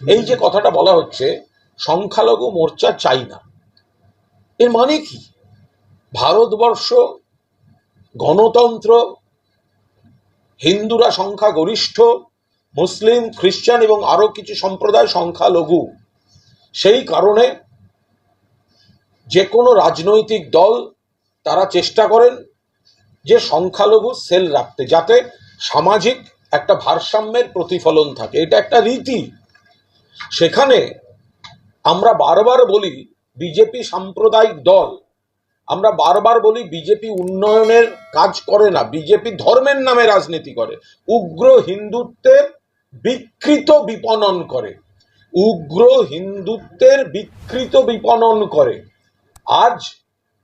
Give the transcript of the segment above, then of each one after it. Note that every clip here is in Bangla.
এই যে কথাটা বলা হচ্ছে সংখ্যালঘু মোর্চা চাই না, এর মানে কি? ভারতবর্ষ গণতন্ত্র, হিন্দুরা সংখ্যাগরিষ্ঠ, মুসলিম, খ্রিস্টান এবং আরো কিছু সম্প্রদায় সংখ্যালঘু। সেই কারণে যে কোনো রাজনৈতিক দল তারা চেষ্টা করেন যে সংখ্যালঘু সেল রাখতে, যাতে সামাজিক একটা ভারসাম্যের প্রতিফলন থাকে। এটা একটা রীতি। সেখানে আমরা বারবার বলি বিজেপি সাম্প্রদায়িক দল, আমরা বারবার বলি বিজেপি উন্নয়নের কাজ করে না, বিজেপি ধর্মের নামে রাজনীতি করে, উগ্র হিন্দুত্বের বিকৃত বিপণন করে, উগ্র হিন্দুত্বের বিকৃত বিপণন করে। আজ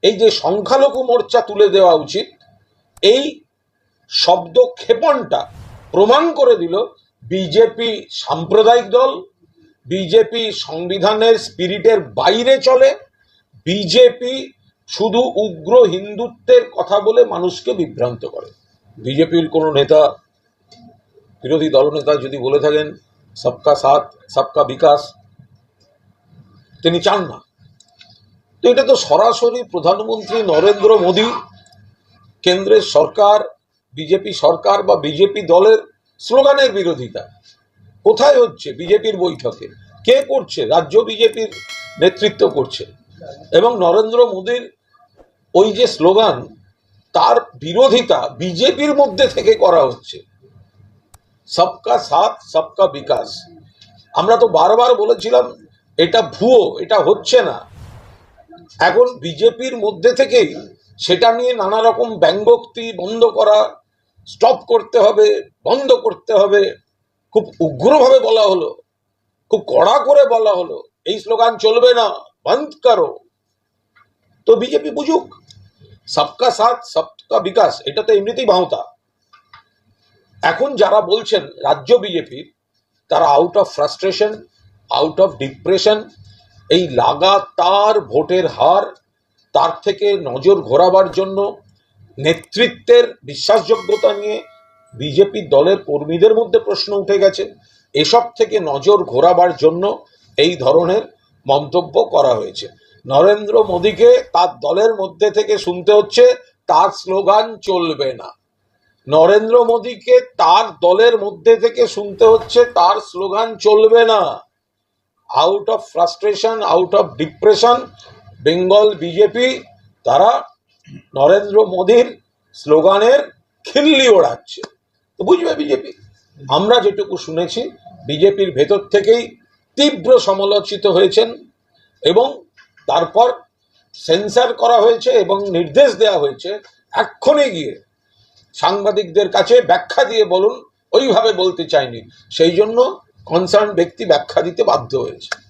এই যে সংখ্যালঘু মোর্চা তুলে দেওয়া উচিত, এই শব্দ ক্ষেপণটা প্রমাণ করে দিল বিজেপি সাম্প্রদায়িক দল, বিজেপি সংবিধানের স্পিরিটের বাইরে চলে, বিজেপি শুধু উগ্র হিন্দুত্বের কথা বলে মানুষকে বিভ্রান্ত করে। বিজেপির কোনো নেতা, বিরোধী দলনেতা যদি বলে থাকেন সবকা সাথ সবকা বিকাশ, তিনি চান না, তো এটা তো সরাসরি প্রধানমন্ত্রী নরেন্দ্র মোদী, কেন্দ্রের সরকার, বিজেপি সরকার বা বিজেপি দলের স্লোগানের বিরোধিতা। কোথায় হচ্ছে? বিজেপির বৈঠকে। কে করছে? রাজ্য বিজেপির নেতৃত্ব করছে। এবং নরেন্দ্র মোদীর ওই যে স্লোগান, তার বিরোধিতা বিজেপির মধ্যে থেকে করা হচ্ছে। সবকা সাথ সবকা বিকাশ, আমরা তো বারবার বলেছিলাম এটা ভুয়ো, এটা হচ্ছে না। এখন বিজেপির মধ্যে থেকেই সেটা নিয়ে নানা রকম ব্যঙ্গোক্তি বন্ধ করা, স্টপ করতে হবে, বন্ধ করতে হবে, খুব উগ্রভাবে বলা হলো, খুব কড়া করে বলা হলো এই স্লোগান চলবে না, বন্ধ করো। তো বিজেপি বুঝুক, সবকা সাথ সবকা বিকাশ এটা তো এমনিতেই ভাঁওতা। এখন যারা বলছেন রাজ্য বিজেপির, তারা out of frustration, out of depression, এই লাগাতার ভোটের হার, তার থেকে নজর ঘোরাবার জন্য, নেতৃত্বের বিশ্বাসযোগ্যতা নিয়ে বিজেপি দলের কর্মীদের মধ্যে প্রশ্ন উঠে গেছে, এসব থেকে নজর ঘোরাবার জন্য এই ধরনের মন্তব্য করা হয়েছে। নরেন্দ্র মোদীকে তার দলের মধ্যে থেকে শুনতে হচ্ছে তার স্লোগান চলবে না, নরেন্দ্র মোদীকে তার দলের মধ্যে থেকে শুনতে হচ্ছে তার স্লোগান চলবে না। Out of frustration, out of depression, Bengal BJP তারা নরেন্দ্র মোদীর স্লোগানের খিল্লি ওড়াচ্ছে। তো বুঝবে বিজেপি। আমরা যেটুকু শুনেছি, বিজেপির ভেতর থেকেই তীব্র সমালোচিত হয়েছেন এবং তারপর সেন্সার করা হয়েছে এবং নির্দেশ দেওয়া হয়েছে এক্ষণে গিয়ে সাংবাদিকদের কাছে ব্যাখ্যা দিয়ে বলুন, ওইভাবে বলতে চাইনি, সেই জন্য কনসার্ন ব্যক্তি ব্যাখ্যা দিতে বাধ্য হয়েছে।